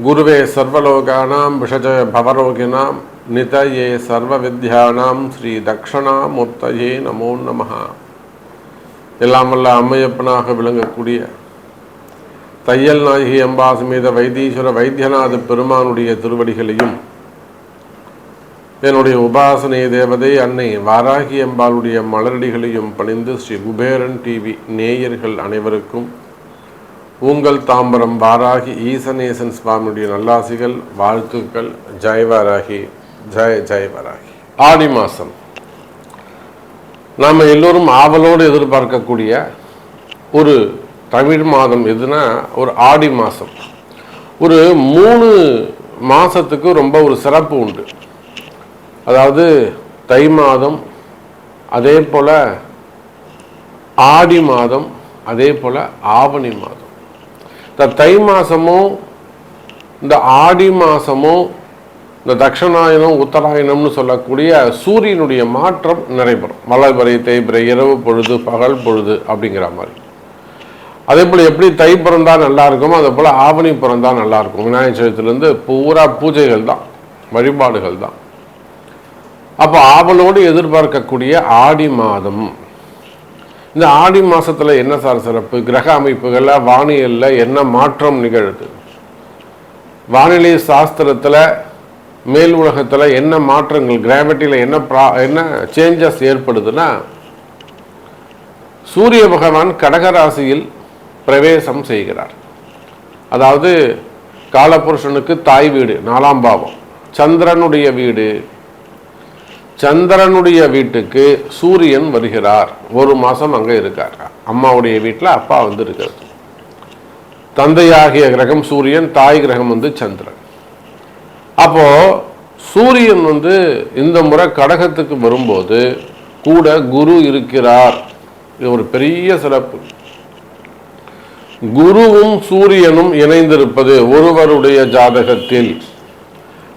குருவே சர்வலோகானாம் விஷஜய பவரோகிணாம் நிதயே சர்வ வித்யானாம் ஸ்ரீ தக்ஷணாமூர்த்தயே நமோ நமஹ. எல்லாம் வல்ல அம்மையப்பனாக விளங்கக்கூடிய தையல் நாயகி அம்பாசமேத வைத்தீஸ்வர வைத்தியநாத பெருமானுடைய திருவடிகளையும், என்னுடைய உபாசனை தேவதை அன்னை வாராகி அம்பாளுடைய மலரடிகளையும் பணிந்து ஸ்ரீ குபேரன் டிவி நேயர்கள் அனைவருக்கும் உங்கள் தாம்பரம் வாராகி ஈசனேசன் சுவாமியுடைய நல்லாசிகள், வாழ்த்துக்கள். ஜெய் வாராகி, ஜெய் ஜெய் வாராகி. ஆடி மாதம் நாம் எல்லோரும் ஆவலோடு எதிர்பார்க்கக்கூடிய ஒரு தமிழ் மாதம் எதுனா ஒரு ஆடி மாதம். ஒரு 3 மாதத்துக்கு ரொம்ப ஒரு சிறப்பு உண்டு. அதாவது தை மாதம், அதே போல் ஆடி மாதம், அதே போல் ஆவணி மாதம். இந்த தை மாதமும் இந்த ஆடி மாதமும் இந்த தட்சிணாயனம் உத்தராயணம்னு சொல்லக்கூடிய சூரியனுடைய மாற்றம் நடைபெறும். வளர்பிறை தேய்பிறை, இரவு பொழுது பகல் பொழுது அப்படிங்கிற மாதிரி. அதே போல் எப்படி தை பிறந்தா நல்லா இருக்குமோ அதே போல் ஆவணி பிறந்தா நல்லா இருக்கும். விநாயகர் சதுர்த்தியிலேருந்து பூரா பூஜைகள் தான், வழிபாடுகள் தான். அப்போ ஆவலோடு எதிர்பார்க்கக்கூடிய ஆடி மாதம். இந்த ஆடி மாதத்தில் என்ன சார் சிறப்பு? கிரக அமைப்புகளில் வானியலில் என்ன மாற்றம் நிகழுது? வானிலை சாஸ்திரத்தில் மேல் உலகத்தில் என்ன மாற்றங்கள், கிராவிட்டியில் என்ன சேஞ்சஸ் ஏற்படுதுன்னா, சூரிய பகவான் கடகராசியில் பிரவேசம் செய்கிறார். அதாவது காலபுருஷனுக்கு தாய் வீடு 4ஆம் பாவம், சந்திரனுடைய வீடு. சந்திரனுடைய வீட்டுக்கு சூரியன் வருகிறார். 1 மாதம் அங்கே இருக்கார். அம்மாவுடைய வீட்டில் அப்பா வந்து இருக்கிறது. தந்தையாகிய கிரகம் சூரியன், தாய் கிரகம் வந்து சந்திரன். அப்போ சூரியன் வந்து இந்த முறை கடகத்துக்கு வரும்போது கூட குரு இருக்கிறார். இது ஒரு பெரிய சிறப்பு. குருவும் சூரியனும் இணைந்திருப்பது ஒருவருடைய ஜாதகத்தில்,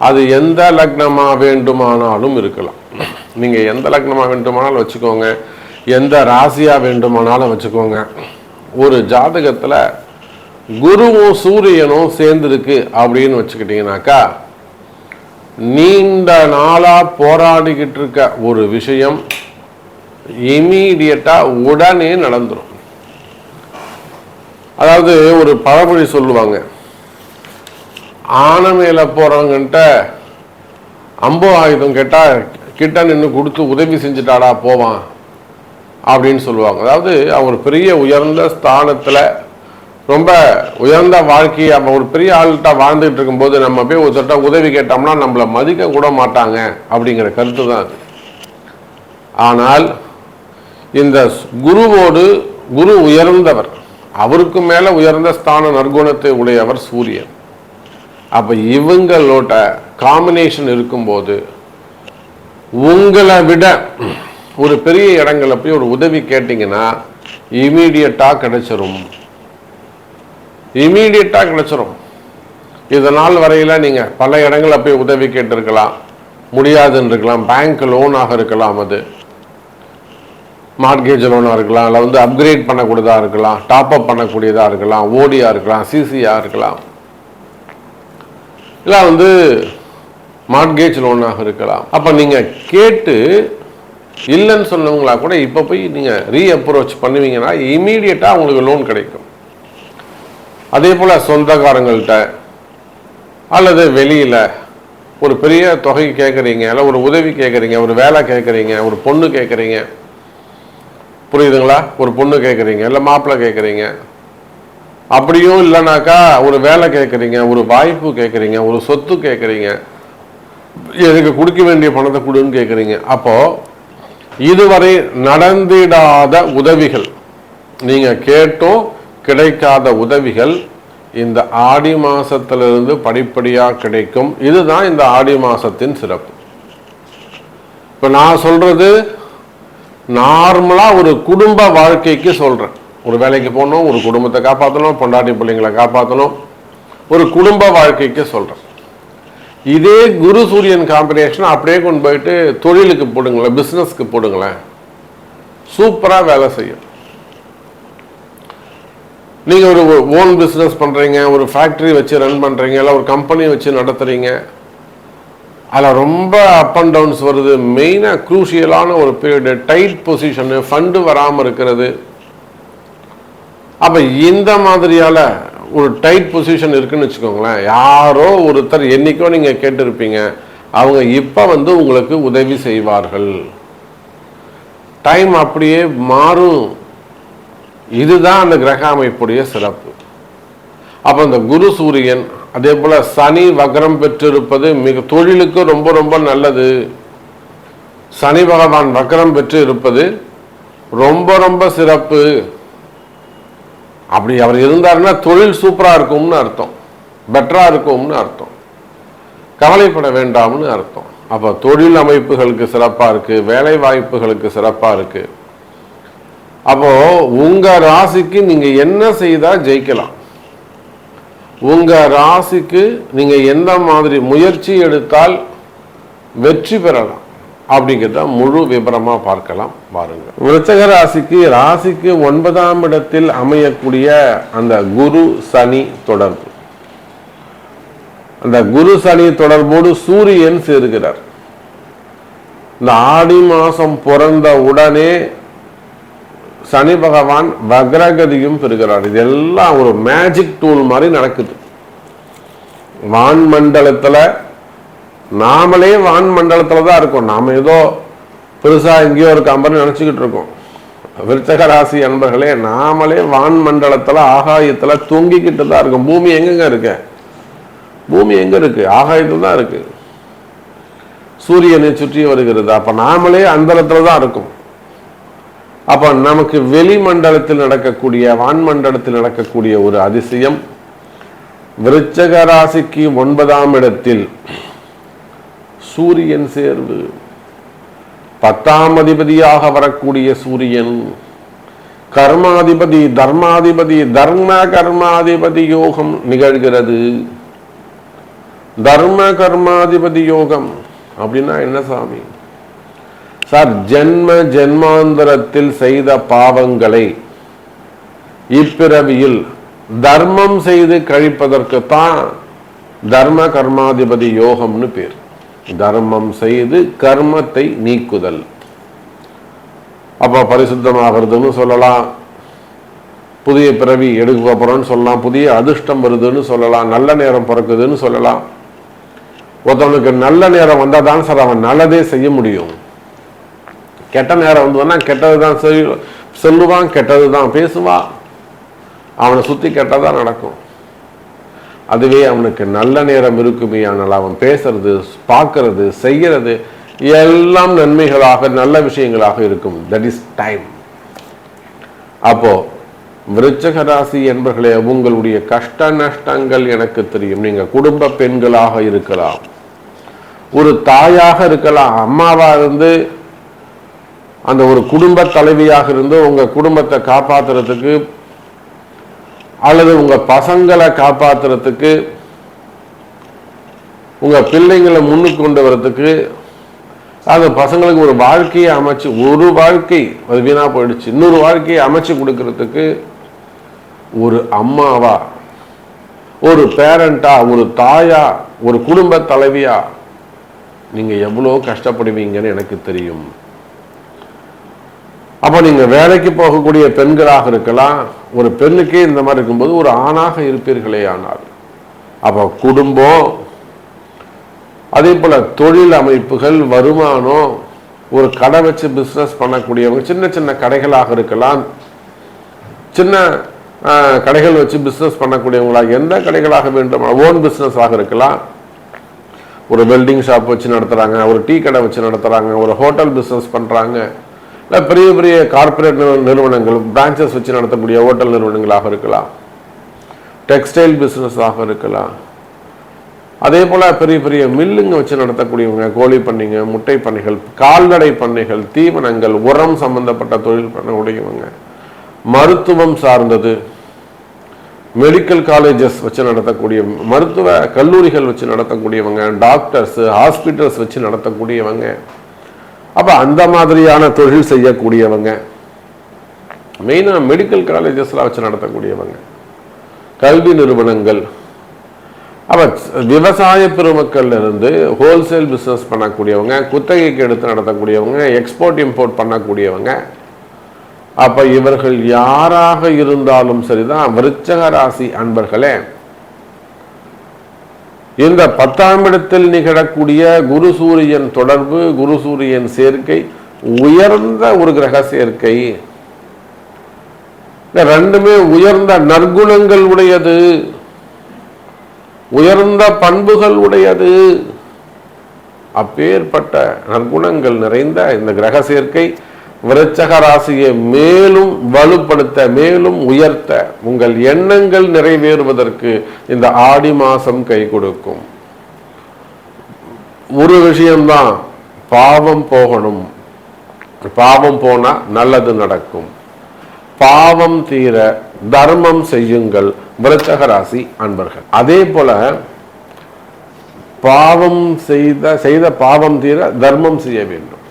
அது எந்த லக்னமா வேண்டுமானாலும் இருக்கலாம். நீங்க எந்த லக்னமா வேண்டுமானாலும் வச்சுக்கோங்க, எந்த ராசியா வேண்டுமானாலும் வச்சுக்கோங்க. ஒரு ஜாதகத்துல குருவும் சூரியனும் சேர்ந்திருக்கு அப்படின்னு வச்சுக்கிட்டீங்கன்னாக்கா, நீண்ட நாளா போராடிக்கிட்டு இருக்க ஒரு விஷயம் இமீடியட்டா உடனே நடந்துடும். அதாவது ஒரு பழமொழி சொல்லுவாங்க, ஆனை மேல போறவங்கிட்ட அம்பு ஆயுதம் கேட்டா கிட்ட நின்று கொடுத்து உதவி செஞ்சுட்டாடா போவான் அப்படின்னு சொல்லுவாங்க. அதாவது அவர் பெரிய உயர்ந்த ஸ்தானத்துல ரொம்ப உயர்ந்த வாழ்க்கையை அவன் ஒரு பெரிய ஆள்கிட்ட வாழ்ந்துட்டு இருக்கும்போது நம்ம போய் ஒருத்தட்ட உதவி கேட்டோம்னா நம்மளை மதிக்க கூட மாட்டாங்க அப்படிங்கிற கருத்து தான் அது. ஆனால் இந்த குருவோடு, குரு உயர்ந்தவர், அவருக்கு மேல உயர்ந்த ஸ்தான நற்குணத்தை உடையவர் சூரியன். அப்ப இவங்களோட காம்பினேஷன் இருக்கும்போது உங்களை விட ஒரு பெரிய இடங்களை போய் ஒரு உதவி கேட்டீங்கன்னா இமீடியட்டா கிடைச்சிரும். இதனால் வரையில நீங்க பல இடங்களை போய் உதவி கேட்டிருக்கலாம், முடியாதுன்னு இருக்கலாம். பேங்க் லோனாக இருக்கலாம், அது மார்கேஜ் லோனாக இருக்கலாம், இல்லை வந்து அப்கிரேட் பண்ணக்கூடியதாக இருக்கலாம், டாப் அப் பண்ணக்கூடியதாக இருக்கலாம், ஓடியா இருக்கலாம், சிசியா இருக்கலாம், இல்லை வந்து மார்கேஜ் லோனாக இருக்கலாம். அப்போ நீங்கள் கேட்டு இல்லைன்னு சொன்னவங்களா கூட இப்போ போய் நீங்கள் ரீஅப்ரோச் பண்ணுவீங்கன்னா இமீடியட்டாக உங்களுக்கு லோன் கிடைக்கும். அதே போல் சொந்தக்காரங்கள்ட்ட அல்லது வெளியில் ஒரு பெரிய தொகை கேட்குறீங்க, இல்லை ஒரு உதவி கேட்குறீங்க, ஒரு வேலை கேட்குறீங்க, ஒரு பொண்ணு கேட்குறீங்க, புரியுதுங்களா? ஒரு பொண்ணு கேட்குறீங்க, இல்லை மாப்பிள்ளை கேட்குறீங்க, அப்படியும் இல்லைனாக்கா ஒரு வேலை கேட்குறீங்க, ஒரு வாய்ப்பு கேட்குறீங்க, ஒரு சொத்து கேட்குறீங்க, எனக்கு கொடுக்க வேண்டிய பணத்தை கொடுன்னு கேட்குறீங்க. அப்போது இதுவரை நடந்திடாத உதவிகள், நீங்கள் கேட்டும் கிடைக்காத உதவிகள் இந்த ஆடி மாசத்திலிருந்து படிப்படியாக கிடைக்கும். இதுதான் இந்த ஆடி மாசத்தின் சிறப்பு. இப்போ நான் சொல்றது நார்மலா ஒரு குடும்ப வாழ்க்கைக்கு சொல்றேன். ஒரு வேலைக்கு போகணும், ஒரு குடும்பத்தை காப்பாற்றணும், பொண்டாட்டி பிள்ளைங்களை காப்பாற்றணும், ஒரு குடும்ப வாழ்க்கைக்கு சொல்றேன். இதே குரு சூரியன் காம்பினேஷன் அப்படியே கொண்டு போயிட்டு தொழிலுக்கு போடுங்களேன், பிஸ்னஸ்க்கு போடுங்களேன், சூப்பராக வேலை செய்யும். நீங்கள் ஒரு ஓன் பிஸ்னஸ் பண்ணுறீங்க, ஒரு ஃபேக்ட்ரி வச்சு ரன் பண்ணுறீங்க, இல்லை ஒரு கம்பெனி வச்சு நடத்துகிறீங்க, அதில் ரொம்ப அப் அண்ட் டவுன்ஸ் வருது. மெயினாக க்ரூஷியலான ஒரு பீரியடு, டைட் பொசிஷனு, ஃபண்டு வராமல் இருக்கிறது. அப்போ இந்த மாதிரியால் ஒரு டைட் பொசிஷன் இருக்குன்னு வச்சுக்கோங்களேன். யாரோ ஒருத்தர் என்னைக்கோ நீங்கள் கேட்டிருப்பீங்க, அவங்க இப்போ உங்களுக்கு உதவி செய்வார்கள். டைம் அப்படியே மாறும். இதுதான் அந்த கிரக அமைப்புடைய சிறப்பு. அப்போ இந்த குரு சூரியன், அதே போல சனி வக்ரம் பெற்றிருப்பது மிக தொழிலுக்கு ரொம்ப ரொம்ப நல்லது. சனி பகவான் வக்ரம் பெற்று இருப்பது ரொம்ப ரொம்ப சிறப்பு. அப்படி அவர் இருந்தாருன்னா தொழில் சூப்பரா இருக்கும்னு அர்த்தம், பெட்டரா இருக்கும்னு அர்த்தம், கவலைப்பட வேண்டாம்னு அர்த்தம். அப்போ தொழில் அமைப்புகளுக்கு சிறப்பா இருக்கு, வேலை வாய்ப்புகளுக்கு சிறப்பா இருக்கு. அப்போ உங்க ராசிக்கு நீங்க என்ன செய்தா ஜெயிக்கலாம், உங்க ராசிக்கு நீங்க எந்த மாதிரி முயற்சி எடுத்தால் வெற்றி பெறலாம் அப்படிங்கிறத முழு விபரமா பார்க்கலாம் பாருங்க. விருச்சிக ராசிக்கு 9ஆம் இடத்தில் அமையக்கூடிய அந்த குரு சனி தொடர்பு, அந்த குரு சனி தொடர்போடு சூரியன் சேர்கிறார். இந்த ஆடி மாசம் பிறந்த உடனே சனி பகவான் வக்ரகதியும் பெறுகிறார். இதெல்லாம் ஒரு மேஜிக் டூல் மாதிரி நடக்குது. வான் மண்டலத்துல நாமளே வான் மண்டலத்துல தான் இருக்கோம். நாம ஏதோ பெருசா எங்கேயோ ஒரு கம்பெனி நினைச்சுக்கிட்டு இருக்கோம். விருச்சிக ராசி அன்பர்களே, நாமளே வான் மண்டலத்துல ஆகாயத்துல தொங்கிக்கிட்டு தான் இருக்கோம். பூமி எங்கெங்க இருக்கு? பூமி எங்க இருக்கு? ஆகாயத்துல தான் இருக்கு. சூரியனை சுற்றி வருகிறது. அப்ப நாமளே அந்தரத்துல தான் இருக்கும். அப்ப நமக்கு வெளிமண்டலத்தில் நடக்கக்கூடிய, வான்மண்டலத்தில் நடக்கக்கூடிய ஒரு அதிசயம், விருச்சிக ராசிக்கு 9ஆம் இடத்தில் சூரியன் சேர்வு, 10ஆம் அதிபதியாக வரக்கூடிய சூரியன், கர்மாதிபதி, தர்மாதிபதி, தர்ம கர்மாதிபதி யோகம் நிகழ்கிறது. தர்ம கர்மாதிபதி யோகம் அப்படின்னா என்ன சாமி? சார், ஜென்ம ஜென்மாந்தரத்தில் செய்த பாவங்களை இப்பிறவியில் தர்மம் செய்து கழிப்பதற்கு தான் தர்ம கர்மாதிபதி யோகம்னு பேர். தர்மம் செய்து கர்மத்தை நீக்குதல். அப்ப பரிசுத்தமாகிறதுன்னு சொல்லலாம், புதிய பிறவி எடுக்க போறோம்னு சொல்லலாம், புதிய அதிர்ஷ்டம் வருதுன்னு சொல்லலாம், நல்ல நேரம் பிறக்குதுன்னு சொல்லலாம். ஒருத்தவனுக்கு நல்ல நேரம் வந்தாதான் சார் அவன் நல்லதே செய்ய முடியும். கெட்ட நேரம் வந்ததுன்னா கெட்டதுதான் சொல்லுவான், கெட்டதுதான் பேசுவான், அவனை சுத்தி கெட்டதான் நடக்கும். அதுவே அவனுக்கு நல்ல நேரம் இருக்குமே, ஆனால் அவன் பேசுறது, பார்க்கறது, செய்யறது எல்லாம் நன்மைகளாக நல்ல விஷயங்களாக இருக்கும். That is time. அப்போ விருச்சிக ராசி என்பர்களே, உங்களுடைய கஷ்ட நஷ்டங்கள் எனக்கு தெரியும். நீங்க குடும்ப பெண்களாக இருக்கலாம், ஒரு தாயாக இருக்கலாம், அம்மாவா இருந்து அந்த ஒரு குடும்ப தலைவியாக இருந்து உங்க குடும்பத்தை காப்பாத்துறதுக்கு, அல்லது உங்க பசங்களை காப்பாத்துறதுக்கு, உங்க பிள்ளைங்களை முன்னுக்கு கொண்டு வரதுக்கு, அந்த பசங்களுக்கு ஒரு வாழ்க்கையை அமைச்சு, ஒரு வாழ்க்கை அது வீணா போயிடுச்சு, இன்னொரு வாழ்க்கையை அமைச்சு கொடுக்கறதுக்கு ஒரு அம்மாவா, ஒரு பேரண்டா, ஒரு தாயா, ஒரு குடும்ப தலைவியா நீங்க எவ்வளவு கஷ்டப்படுவீங்கன்னு எனக்கு தெரியும். அப்ப நீங்க வேலைக்கு போகக்கூடிய பெண்களாக இருக்கலாம், ஒரு பெண்ணுக்கே இந்த மாதிரி இருக்கும்போது ஒரு ஆணாக இருப்பீர்களே. ஆனால் அப்ப குடும்பம், அதே போல தொழில் அமைப்புகள், வருமானம், ஒரு கடை வச்சு பிசினஸ் பண்ணக்கூடியவங்க, சின்ன சின்ன கடைகளாக இருக்கலாம், சின்ன கடைகள் வச்சு பிசினஸ் பண்ணக்கூடியவங்களாக எந்த கடைகளாக வேண்டும், ஓன் பிசினஸ் ஆக இருக்கலாம், ஒரு வெல்டிங் ஷாப் வச்சு நடத்துறாங்க, ஒரு டீ கடை வச்சு நடத்துறாங்க, ஒரு ஹோட்டல் பிசினஸ் பண்றாங்க, இல்லை பெரிய பெரிய கார்பரேட் நிறுவனங்கள் பிரான்ச்சஸ் வச்சு நடத்தக்கூடிய ஹோட்டல் நிறுவனங்களாக இருக்கலாம், டெக்ஸ்டைல் பிசினஸ் ஆக இருக்கலாம், அதே போல பெரிய பெரிய மில்லுங்க வச்சு நடத்தக்கூடியவங்க, கோழி பண்ணைங்க, முட்டை பண்ணைகள், கால்நடை பண்ணைகள், தீவனங்கள், உரம் சம்பந்தப்பட்ட தொழில் பண்ணக்கூடியவங்க, மருத்துவம் சார்ந்தது, மெடிக்கல் காலேஜஸ் வச்சு நடத்தக்கூடிய, மருத்துவ கல்லூரிகள் வச்சு நடத்தக்கூடியவங்க, டாக்டர்ஸ், ஹாஸ்பிட்டல்ஸ் வச்சு நடத்தக்கூடியவங்க, அப்ப அந்த மாதிரியான தொழில் செய்யக்கூடியவங்க, மெயினா மெடிக்கல் காலேஜஸ்லாம் வச்சு நடத்தக்கூடியவங்க, கல்வி நிறுவனங்கள், அப்போ விவசாய பெருமக்கள் இருந்து ஹோல்சேல் பிஸ்னஸ் பண்ணக்கூடியவங்க, குத்தகைக்கு எடுத்து நடத்தக்கூடியவங்க, எக்ஸ்போர்ட் இம்போர்ட் பண்ணக்கூடியவங்க, அப்போ இவர்கள் யாராக இருந்தாலும் சரிதான். விருச்சக ராசி அன்பர்களே, இந்த 10ஆம் இடத்தில் நிகழக்கூடிய குரு சூரியன் தொடர்பு, குரு சூரியன் சேர்க்கை உயர்ந்த ஒரு கிரக சேர்க்கை. ரெண்டுமே உயர்ந்த நற்குணங்கள் உடையது, உயர்ந்த பண்புகள் உடையது. அப்பேற்பட்ட நற்குணங்கள் நிறைந்த இந்த கிரக சேர்க்கை விருச்சக ராசியை மேலும் வலுப்படுத்த, மேலும் உயர்த்த, உங்கள் எண்ணங்கள் நிறைவேறுவதற்கு இந்த ஆடி மாசம் கை கொடுக்கும். ஒரு விஷயம்தான், பாவம் போகணும். பாவம் போனா நல்லது நடக்கும். பாவம் தீர தர்மம் செய்யுங்கள் விருச்சக ராசி அன்பர்கள். அதே போல பாவம் செய்த பாவம் தீர தர்மம் செய்ய வேண்டும்.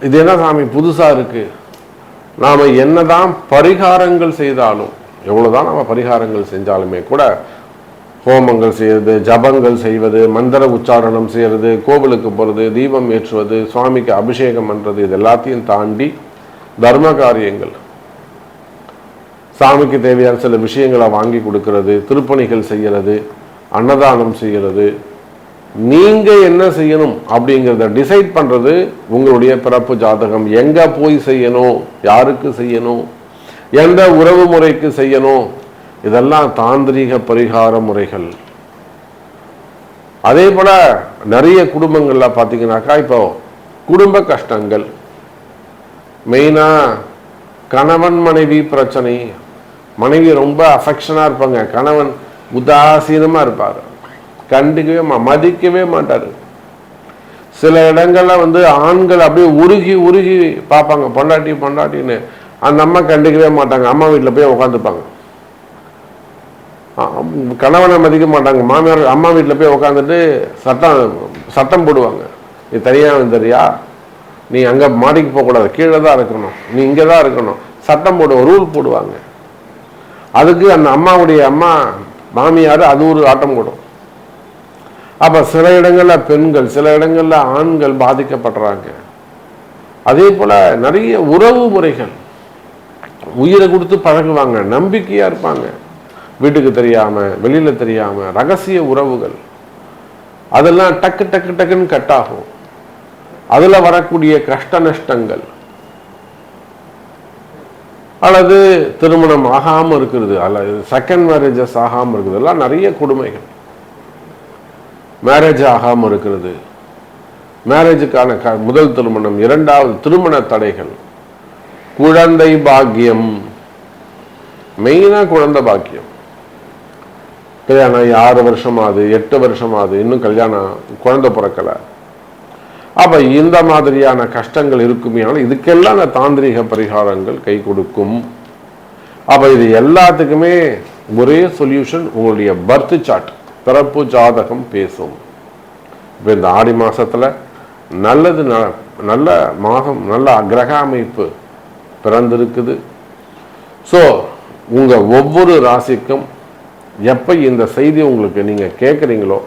இது என்ன சாமி புதுசா இருக்கு? நாம என்னதான் பரிகாரங்கள் செய்தாலும், எவ்வளவுதான் நாம பரிகாரங்கள் செஞ்சாலுமே கூட, ஹோமங்கள் செய்வது, ஜபங்கள் செய்வது, மந்திர உச்சாரணம் செய்யறது, கோவிலுக்கு போறது, தீபம் ஏற்றுவது, சுவாமிக்கு அபிஷேகம் பண்றது, இது எல்லாத்தையும் தாண்டி தர்ம காரியங்கள், சாமிக்கு தேவையான சில விஷயங்களை வாங்கி கொடுக்கறது, திருப்பணிகள் செய்யறது, அன்னதானம் செய்யறது, நீங்க என்ன செய்யணும் அப்படிங்கிறத டிசைட் பண்றது உங்களுடைய பிறப்பு ஜாதகம். எங்க போய் செய்யணும், யாருக்கு செய்யணும், எந்த உறவு முறைக்கு செய்யணும், இதெல்லாம் தாந்திரீக பரிகார முறைகள். அதே போல நிறைய குடும்பங்கள்ல பாத்தீங்கன்னாக்கா, இப்போ குடும்ப கஷ்டங்கள், மெயினா கணவன் மனைவி பிரச்சனை. மனைவி ரொம்ப அஃபெக்ஷனா இருப்பாங்க, கணவன் உதாசீனமா இருப்பாரு, கண்டுக்கவே மதிக்கவே மாட்டாரு. சில இடங்கள்ல ஆண்கள் அப்படியே உருகி உருகி பார்ப்பாங்க, பொண்டாட்டி பொண்டாட்டின்னு. அந்த அம்மா கண்டுக்கவே மாட்டாங்க, அம்மா வீட்டில் போய் உட்காந்துப்பாங்க. கணவனை மதிக்க மாட்டாங்க, மாமியார் அம்மா வீட்டில் போய் உட்காந்துட்டு சட்டம் போடுவாங்க. நீ தனியாக வந்துறியா, நீ அங்கே மாடிக்கு போகக்கூடாது, கீழே தான் இருக்கணும், நீ இங்கே தான் இருக்கணும், சட்டம் போடுவோம், ரூல் போடுவாங்க. அதுக்கு அந்த அம்மாவுடைய அம்மா மாமியார் அது ஒரு ஆட்டம் போடும். அப்ப சில இடங்கள்ல பெண்கள், சில இடங்கள்ல ஆண்கள் பாதிக்கப்படுறாங்க. அதே போல நிறைய உறவு முறைகள், உயிரை கொடுத்து பழகுவாங்க, நம்பிக்கையா இருப்பாங்க, வீட்டுக்கு தெரியாம வெளியில தெரியாம ரகசிய உறவுகள், அதெல்லாம் டக்கு டக்கு டக்குன்னு கட் ஆகும். அதுல வரக்கூடிய கஷ்ட நஷ்டங்கள், அல்லது திருமணம் ஆகாம இருக்கிறது, அல்லது செகண்ட் மேரேஜஸ் ஆகாம இருக்குது, எல்லாம் நிறைய கொடுமைகள். மேரேஜ் ஆகாம இருக்கிறது, மேரேஜுக்கான முதல் திருமணம், இரண்டாவது திருமண தடைகள், குழந்தை பாக்கியம், மெயினா குழந்தை பாக்கியம். கல்யாணம் 6 வருஷமாவது 8 வருஷமாவது இன்னும் கல்யாணம் குழந்தை பிறக்கல. அப்ப இந்த மாதிரியான கஷ்டங்கள் இருக்குமே, இதுக்கெல்லாம் அந்த தாந்திரிக பரிகாரங்கள் கை கொடுக்கும். அப்ப இது எல்லாத்துக்குமே ஒரே சொல்யூஷன், உங்களுடைய பர்த் சார்ட், பிறப்பு ஜாதகம் பேசும். இப்போ இந்த ஆடி மாசத்துல நல்லது, நல்ல மாதம், நல்ல கிரக அமைப்பு பிறந்திருக்குது. ஸோ உங்க ஒவ்வொரு ராசிக்கும் எப்போ இந்த செய்தி உங்களுக்கு நீங்க கேட்குறீங்களோ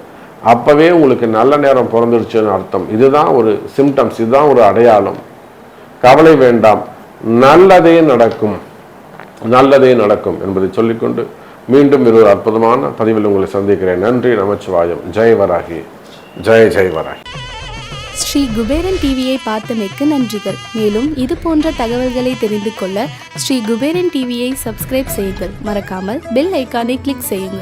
அப்பவே உங்களுக்கு நல்ல நேரம் பிறந்துடுச்சுன்னு அர்த்தம். இதுதான் ஒரு சிம்டம்ஸ், இதுதான் ஒரு அடையாளம். கவலை வேண்டாம், நல்லதே நடக்கும், நல்லதே நடக்கும் என்பதை சொல்லிக்கொண்டு மீண்டும் ஒரு அற்புதமான பதிவில் உங்களை சந்திக்கிறேன். நன்றி, நமச்சிவாயம். ஜெய் வராகி, ஜெய் ஜெய் வராகி. ஸ்ரீ குபேரன் டிவியை பார்த்தமைக்கு நன்றிகள். மேலும் இது போன்ற தகவல்களை தெரிந்து கொள்ள ஸ்ரீ குபேரன் டிவியை சப்ஸ்கிரைப் செய்யுங்கள். மறக்காமல் பெல் ஐக்கானை கிளிக் செய்யுங்கள்.